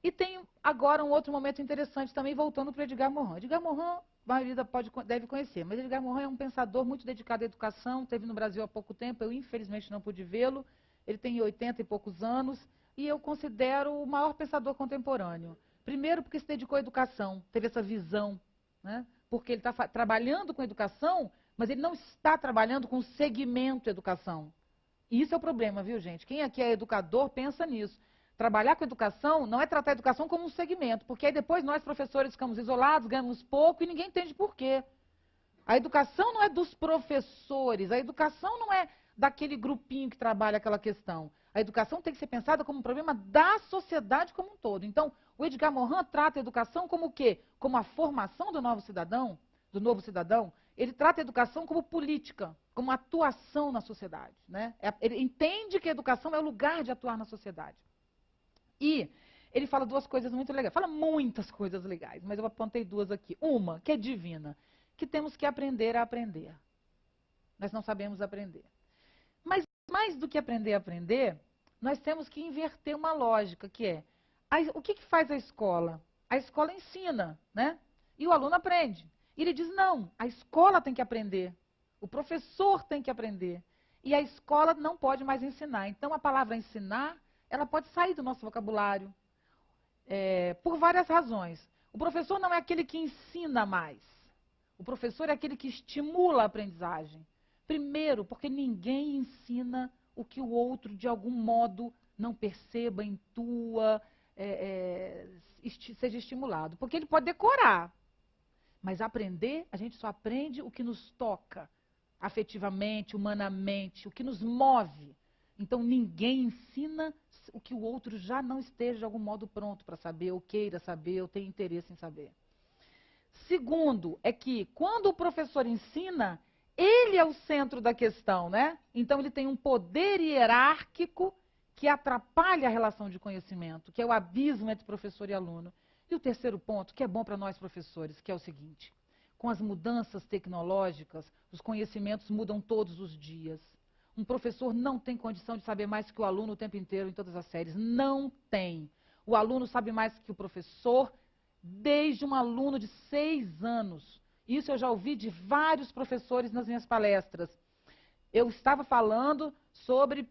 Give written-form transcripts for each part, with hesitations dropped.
E tem agora um outro momento interessante também, voltando para o Edgar Morin. Edgar Morin, a maioria deve conhecer, mas Edgar Morin é um pensador muito dedicado à educação, esteve no Brasil há pouco tempo, eu infelizmente não pude vê-lo, ele tem 80 e poucos anos, e eu considero o maior pensador contemporâneo. Primeiro porque se dedicou à educação, teve essa visão, né? Porque ele está trabalhando com educação, mas ele não está trabalhando com o segmento educação. E isso é o problema, viu, gente? Quem aqui é educador pensa nisso. Trabalhar com educação não é tratar a educação como um segmento, porque aí depois nós, professores, ficamos isolados, ganhamos pouco e ninguém entende por quê. A educação não é dos professores, a educação não é daquele grupinho que trabalha aquela questão. A educação tem que ser pensada como um problema da sociedade como um todo. Então, o Edgar Morin trata a educação como o quê? Como a formação do novo cidadão, ele trata a educação como política, como atuação na sociedade, né? Ele entende que a educação é o lugar de atuar na sociedade. E ele fala duas coisas muito legais. Fala muitas coisas legais, mas eu apontei duas aqui. Uma, que é divina, que temos que aprender a aprender. Nós não sabemos aprender. Mas mais do que aprender a aprender, nós temos que inverter uma lógica, que é, o que faz a escola? A escola ensina, né? E o aluno aprende. E ele diz, não, a escola tem que aprender. O professor tem que aprender. E a escola não pode mais ensinar. Então, a palavra ensinar, ela pode sair do nosso vocabulário, por várias razões. O professor não é aquele que ensina mais. O professor é aquele que estimula a aprendizagem. Primeiro, porque ninguém ensina o que o outro, de algum modo, não perceba, intua, seja estimulado. Porque ele pode decorar, mas aprender, a gente só aprende o que nos toca, afetivamente, humanamente, o que nos move. Então, ninguém ensina o que o outro já não esteja, de algum modo, pronto para saber, ou queira saber, ou tenha interesse em saber. Segundo, é que quando o professor ensina, ele é o centro da questão, né? Então, ele tem um poder hierárquico que atrapalha a relação de conhecimento, que é o abismo entre professor e aluno. E o terceiro ponto, que é bom para nós professores, que é o seguinte: com as mudanças tecnológicas, os conhecimentos mudam todos os dias. Um professor não tem condição de saber mais que o aluno o tempo inteiro em todas as séries. Não tem. O aluno sabe mais que o professor desde um aluno de 6 anos. Isso eu já ouvi de vários professores nas minhas palestras. Eu estava falando sobre...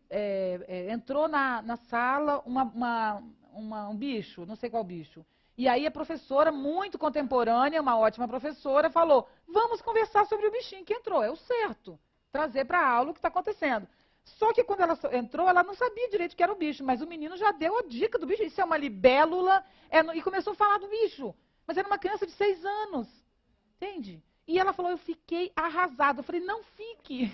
entrou na sala um bicho, não sei qual bicho. E aí a professora, muito contemporânea, uma ótima professora, falou, vamos conversar sobre o bichinho que entrou. É o certo, trazer para a aula o que está acontecendo. Só que quando ela entrou, ela não sabia direito que era o bicho, mas o menino já deu a dica do bicho. Isso é uma libélula, e começou a falar do bicho. Mas era uma criança de 6 anos, entende? E ela falou, eu fiquei arrasada. Eu falei, não fique.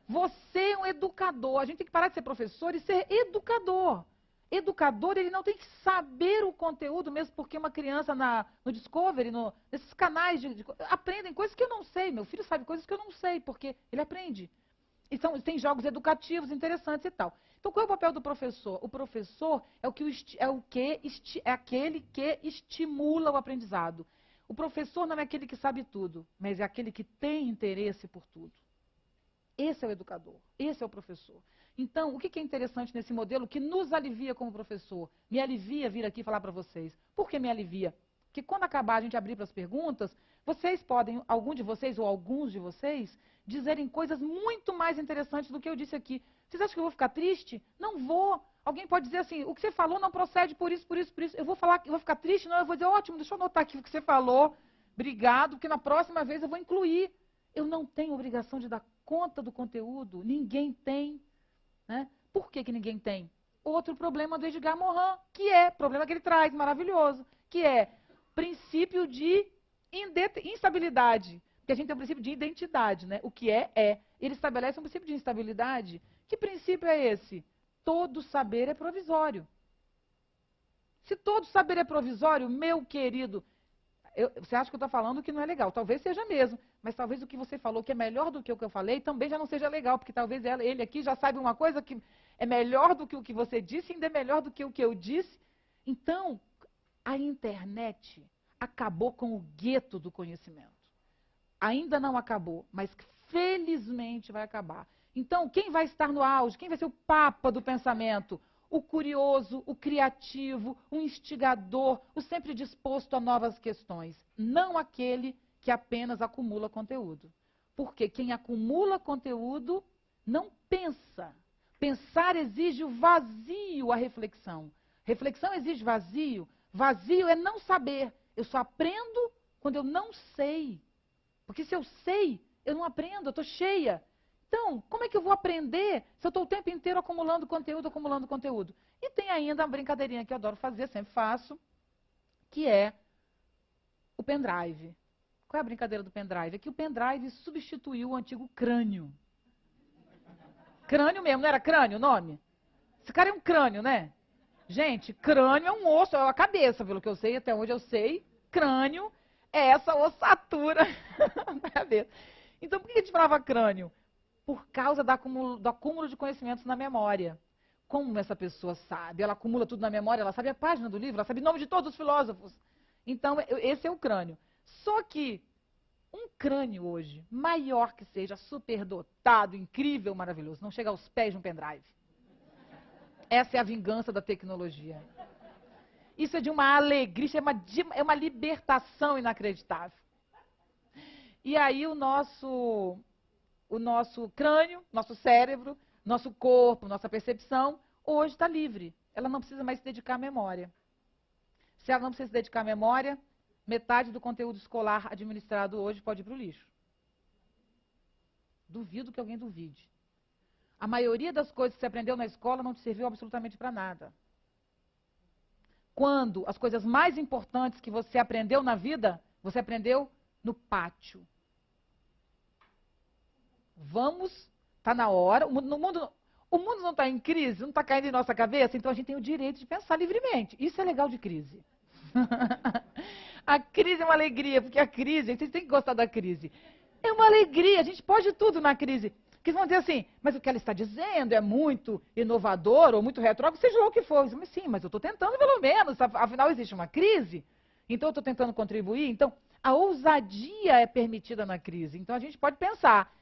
Você é um educador. A gente tem que parar de ser professor e ser educador. Educador, ele não tem que saber o conteúdo, mesmo porque uma criança no Discovery, nesses canais, aprendem coisas que eu não sei. Meu filho sabe coisas que eu não sei, porque ele aprende. Então, tem jogos educativos interessantes e tal. Então, qual é o papel do professor? O professor é aquele que estimula o aprendizado. O professor não é aquele que sabe tudo, mas é aquele que tem interesse por tudo. Esse é o educador, esse é o professor. Então, o que é interessante nesse modelo que nos alivia como professor? Me alivia vir aqui falar para vocês. Por que me alivia? Porque quando acabar a gente abrir para as perguntas, vocês podem, algum de vocês ou alguns de vocês, dizerem coisas muito mais interessantes do que eu disse aqui. Vocês acham que eu vou ficar triste? Não vou. Alguém pode dizer assim, o que você falou não procede por isso, por isso, por isso. Eu vou ficar triste? Não, eu vou dizer, ótimo, deixa eu anotar aqui o que você falou. Obrigado, porque na próxima vez eu vou incluir. Eu não tenho obrigação de dar conta do conteúdo, ninguém tem. Né? Por que ninguém tem? Outro problema do Edgar Morin, problema que ele traz, maravilhoso, que é princípio de instabilidade. Porque a gente tem um princípio de identidade, né? O que é. Ele estabelece um princípio de instabilidade. Que princípio é esse? Todo saber é provisório. Se todo saber é provisório, meu querido, você acha que eu estou falando que não é legal? Talvez seja mesmo, mas talvez o que você falou que é melhor do que o que eu falei também já não seja legal, porque talvez ele aqui já saiba uma coisa que é melhor do que o que você disse, ainda é melhor do que o que eu disse. Então, a internet acabou com o gueto do conhecimento. Ainda não acabou, mas felizmente vai acabar. Então, quem vai estar no auge? Quem vai ser o papa do pensamento? o curioso, o criativo, o instigador, o sempre disposto a novas questões. Não aquele que apenas acumula conteúdo. Porque quem acumula conteúdo não pensa. Pensar exige o vazio, a reflexão. Reflexão exige vazio. Vazio é não saber. Eu só aprendo quando eu não sei. Porque se eu sei, eu não aprendo, eu estou cheia. Então, como é que eu vou aprender se eu estou o tempo inteiro acumulando conteúdo, acumulando conteúdo? E tem ainda uma brincadeirinha que eu adoro fazer, sempre faço, que é o pendrive. Qual é a brincadeira do pendrive? É que o pendrive substituiu o antigo crânio. Crânio mesmo, não era crânio o nome? Esse cara é um crânio, né? Gente, crânio é um osso, é a cabeça, pelo que eu sei, até onde eu sei. Crânio é essa ossatura da cabeça. Então, por que a gente falava crânio? Por causa do acúmulo de conhecimentos na memória. Como essa pessoa sabe? Ela acumula tudo na memória, ela sabe a página do livro, ela sabe o nome de todos os filósofos. Então, esse é o crânio. Só que um crânio hoje, maior que seja, superdotado, incrível, maravilhoso, não chega aos pés de um pendrive. Essa é a vingança da tecnologia. Isso é de uma alegria, é uma libertação inacreditável. E aí o nosso crânio, nosso cérebro, nosso corpo, nossa percepção, hoje está livre. Ela não precisa mais se dedicar à memória. Se ela não precisa se dedicar à memória, metade do conteúdo escolar administrado hoje pode ir para o lixo. Duvido que alguém duvide. A maioria das coisas que você aprendeu na escola não te serviu absolutamente para nada. Quando as coisas mais importantes que você aprendeu na vida, você aprendeu no pátio. Está na hora. O mundo não está em crise, não está caindo em nossa cabeça, então a gente tem o direito de pensar livremente. Isso é legal de crise. A crise é uma alegria, porque a crise, vocês têm que gostar da crise. É uma alegria, a gente pode tudo na crise. Porque vão dizer assim, mas o que ela está dizendo é muito inovador ou muito retrógrado, seja lá o que for. Mas sim, mas eu estou tentando pelo menos, afinal existe uma crise, então eu estou tentando contribuir. Então, a ousadia é permitida na crise. Então a gente pode pensar,